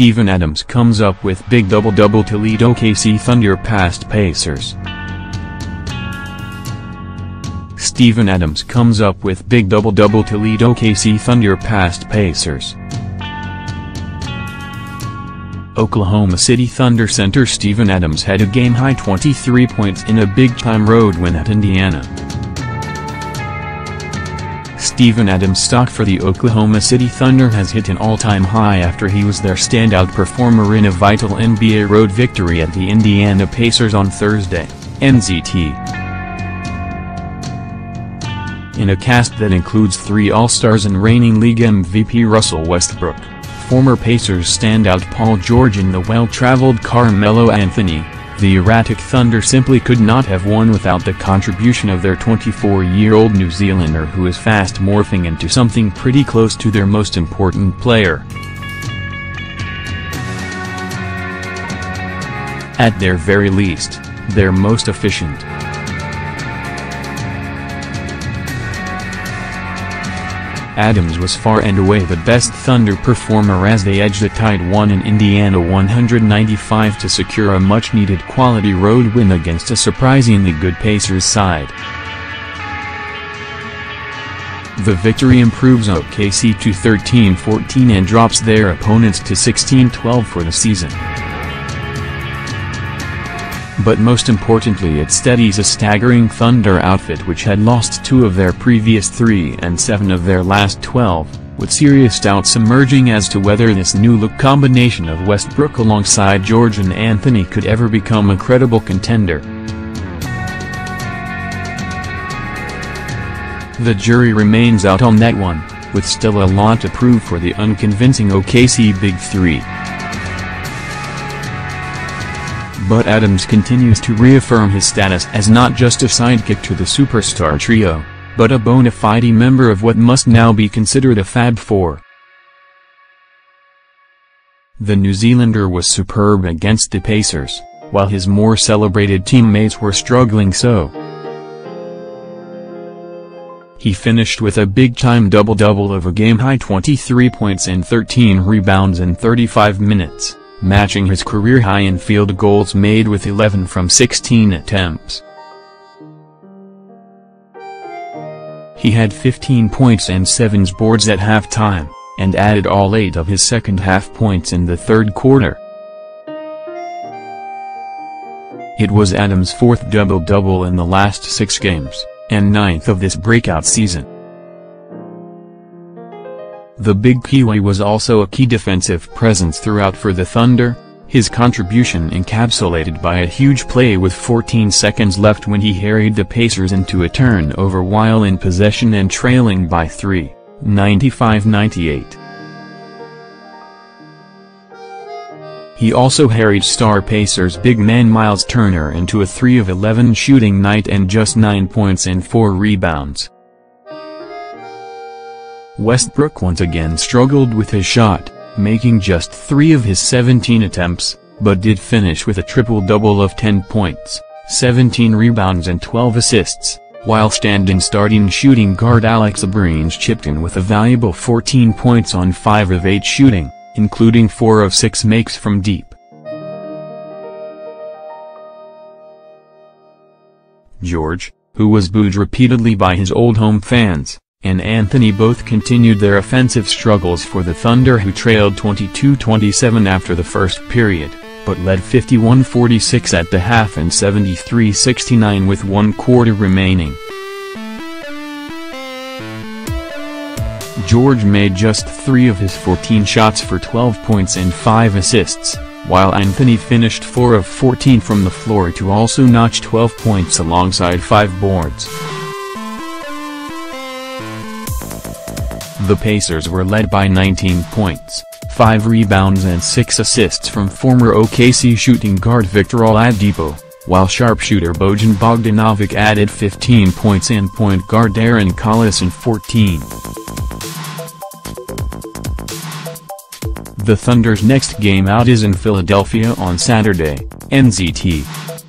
Steven Adams comes up with big double-double to lead OKC Thunder past Pacers. Steven Adams comes up with big double-double to lead OKC Thunder past Pacers. Oklahoma City Thunder center Steven Adams had a game-high 23 points in a big-time road win at Indiana. Steven Adams' stock for the Oklahoma City Thunder has hit an all-time high after he was their standout performer in a vital NBA road victory at the Indiana Pacers on Thursday, NZT. In a cast that includes 3 All-Stars and reigning league MVP Russell Westbrook, former Pacers standout Paul George and the well-traveled Carmelo Anthony, the erratic Thunder simply could not have won without the contribution of their 24-year-old New Zealander who is fast morphing into something pretty close to their most important player. At their very least, their most efficient. Adams was far and away the best Thunder performer as they edged a tight one in Indiana 195 to secure a much-needed quality road win against a surprisingly good Pacers side. The victory improves OKC to 13-14 and drops their opponents to 16-12 for the season. But most importantly it steadies a staggering Thunder outfit which had lost 2 of their previous 3 and 7 of their last 12, with serious doubts emerging as to whether this new-look combination of Westbrook alongside George and Anthony could ever become a credible contender. The jury remains out on that one, with still a lot to prove for the unconvincing OKC Big Three. But Adams continues to reaffirm his status as not just a sidekick to the superstar trio, but a bona fide member of what must now be considered a Fab Four. The New Zealander was superb against the Pacers, while his more celebrated teammates were struggling so. He finished with a big-time double-double of a game-high 23 points and 13 rebounds in 35 minutes. Matching his career high in field goals made with 11 from 16 attempts. He had 15 points and 7 boards at halftime, and added all 8 of his second-half points in the third quarter. It was Adams' 4th double-double in the last 6 games, and 9th of this breakout season. The big Kiwi was also a key defensive presence throughout for the Thunder, his contribution encapsulated by a huge play with 14 seconds left when he harried the Pacers into a turnover while in possession and trailing by 3, 95-98. He also harried star Pacers big man Miles Turner into a 3 of 11 shooting night and just 9 points and 4 rebounds. Westbrook once again struggled with his shot, making just 3 of his 17 attempts, but did finish with a triple-double of 10 points, 17 rebounds and 12 assists, while stand-in starting shooting guard Alex Abrines chipped in with a valuable 14 points on 5 of 8 shooting, including 4 of 6 makes from deep. George, who was booed repeatedly by his old home fans, and Anthony both continued their offensive struggles for the Thunder who trailed 22-27 after the first period, but led 51-46 at the half and 73-69 with 1 quarter remaining. George made just 3 of his 14 shots for 12 points and 5 assists, while Anthony finished 4 of 14 from the floor to also notch 12 points alongside 5 boards. The Pacers were led by 19 points, 5 rebounds and 6 assists from former OKC shooting guard Victor Oladipo, while sharpshooter Bojan Bogdanovic added 15 points and point guard Darren Collison 14. The Thunder's next game out is in Philadelphia on Saturday, NZT.